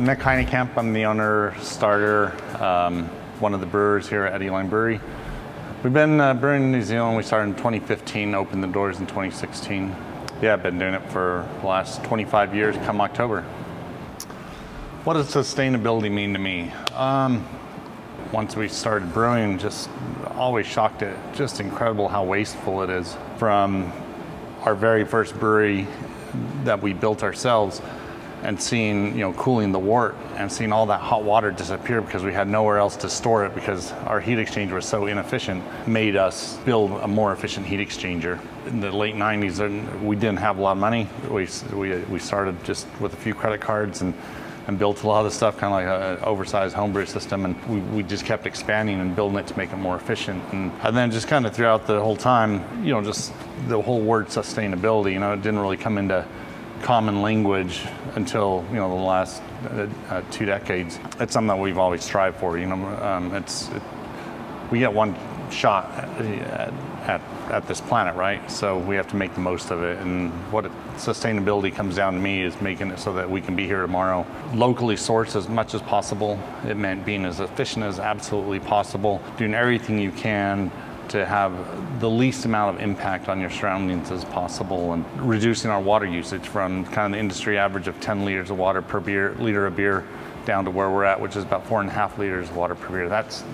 Nick Heinekamp, I'm the owner, starter, one of the brewers here at Eddyline Brewery. We've been brewing in New Zealand. We started in 2015, opened the doors in 2016. Yeah, I've been doing it for the last 25 years come October. What does sustainability mean to me? Once we started brewing, just always shocked at just incredible how wasteful it is. From our very first brewery that we built ourselves and seeing, cooling the wort and seeing all that hot water disappear because we had nowhere else to store it because our heat exchanger was so inefficient, made us build a more efficient heat exchanger. In the late 90s, we didn't have a lot of money. We started just with a few credit cards and built a lot of the stuff, kind of like an oversized homebrew system, and we just kept expanding and building it to make it more efficient. And then just kind of throughout the whole time, just the whole word sustainability, it didn't really come into common language until the last 2 decades. It's something that we've always strived for. We get one shot at this planet, right? So we have to make the most of it. And sustainability comes down to me is making it so that we can be here tomorrow. Locally sourced as much as possible. It meant being as efficient as absolutely possible, doing everything you can to have the least amount of impact on your surroundings as possible, and reducing our water usage from kind of the industry average of 10 liters of water per liter of beer down to where we're at, which is about 4.5 liters of water per beer. That's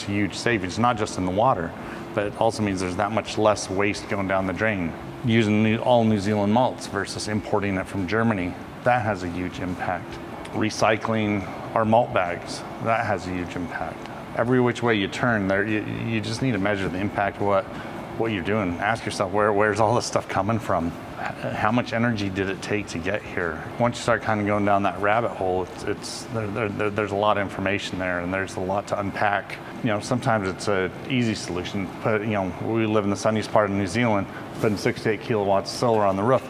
huge savings, not just in the water, but it also means there's that much less waste going down the drain. Using all New Zealand malts versus importing it from Germany, that has a huge impact. Recycling our malt bags, that has a huge impact. Every which way you turn, you just need to measure the impact of what you're doing. Ask yourself, where's all this stuff coming from? How much energy did it take to get here? Once you start kind of going down that rabbit hole, there's a lot of information there, and there's a lot to unpack. Sometimes it's an easy solution. But we live in the sunniest part of New Zealand, putting 6 to 8 kilowatts of solar on the roof.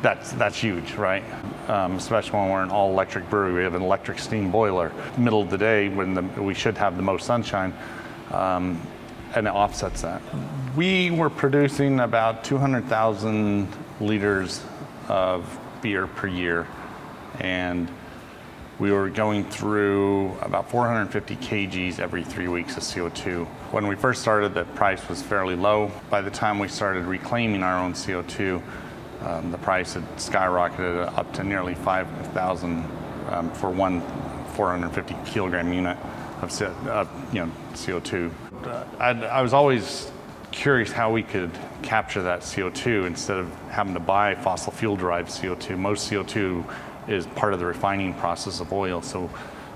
That's huge, right? Especially when we're an all-electric brewery. We have an electric steam boiler. Middle of the day when we should have the most sunshine, and it offsets that. We were producing about 200,000 liters of beer per year, and we were going through about 450 kgs every 3 weeks of CO2. When we first started, the price was fairly low. By the time we started reclaiming our own CO2, the price had skyrocketed up to nearly 5,000 for one 450 kilogram unit of CO2. I was always curious how we could capture that CO2 instead of having to buy fossil fuel derived CO2. Most CO2 is part of the refining process of oil. So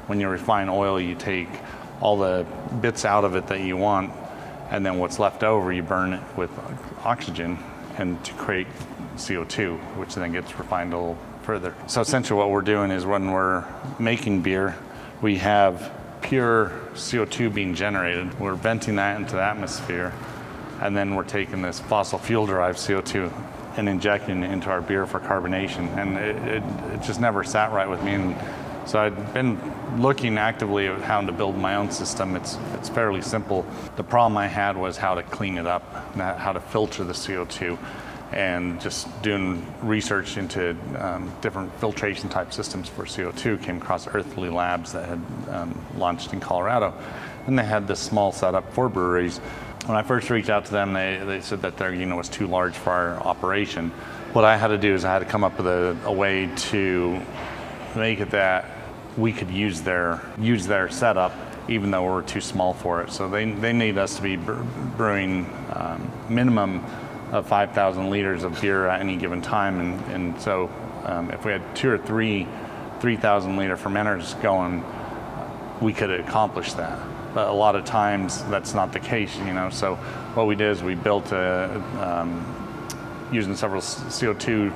when you refine oil, you take all the bits out of it that you want, and then what's left over, you burn it with oxygen and to create CO2, which then gets refined a little further. So essentially what we're doing is when we're making beer, we have pure CO2 being generated. We're venting that into the atmosphere, and then we're taking this fossil fuel derived CO2 and injecting it into our beer for carbonation. And it just never sat right with me. And so I'd been looking actively at how to build my own system. It's fairly simple. The problem I had was how to clean it up, how to filter the CO2. And just doing research into different filtration type systems for CO2, came across Earthly Labs that had launched in Colorado. And they had this small setup for breweries. When I first reached out to them, they said that their unit was too large for our operation. What I had to do is I had to come up with a way to make it that we could use their setup, even though we're too small for it. So they need us to be brewing minimum of 5,000 liters of beer at any given time, and so if we had 2 or 3,000 liter fermenters going, we could accomplish that. But a lot of times that's not the case, So what we did is we built using several CO2,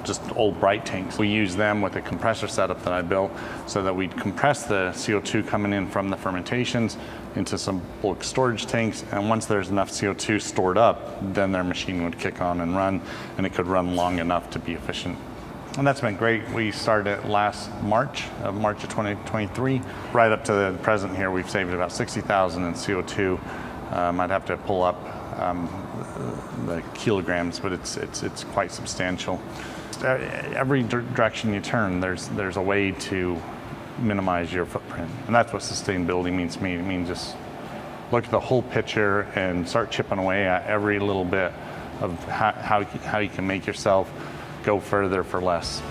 just old bright tanks. We use them with a compressor setup that I built so that we'd compress the CO2 coming in from the fermentations into some bulk storage tanks, and once there's enough CO2 stored up, then their machine would kick on and run, and it could run long enough to be efficient. And that's been great. We started last March of 2023. Right up to the present here, we've saved about 60,000 in CO2. I'd have to pull up the kilograms, but it's quite substantial. Every direction you turn, there's a way to minimize your footprint. And that's what sustainability means to me. It means just look at the whole picture and start chipping away at every little bit of how you can make yourself go further for less.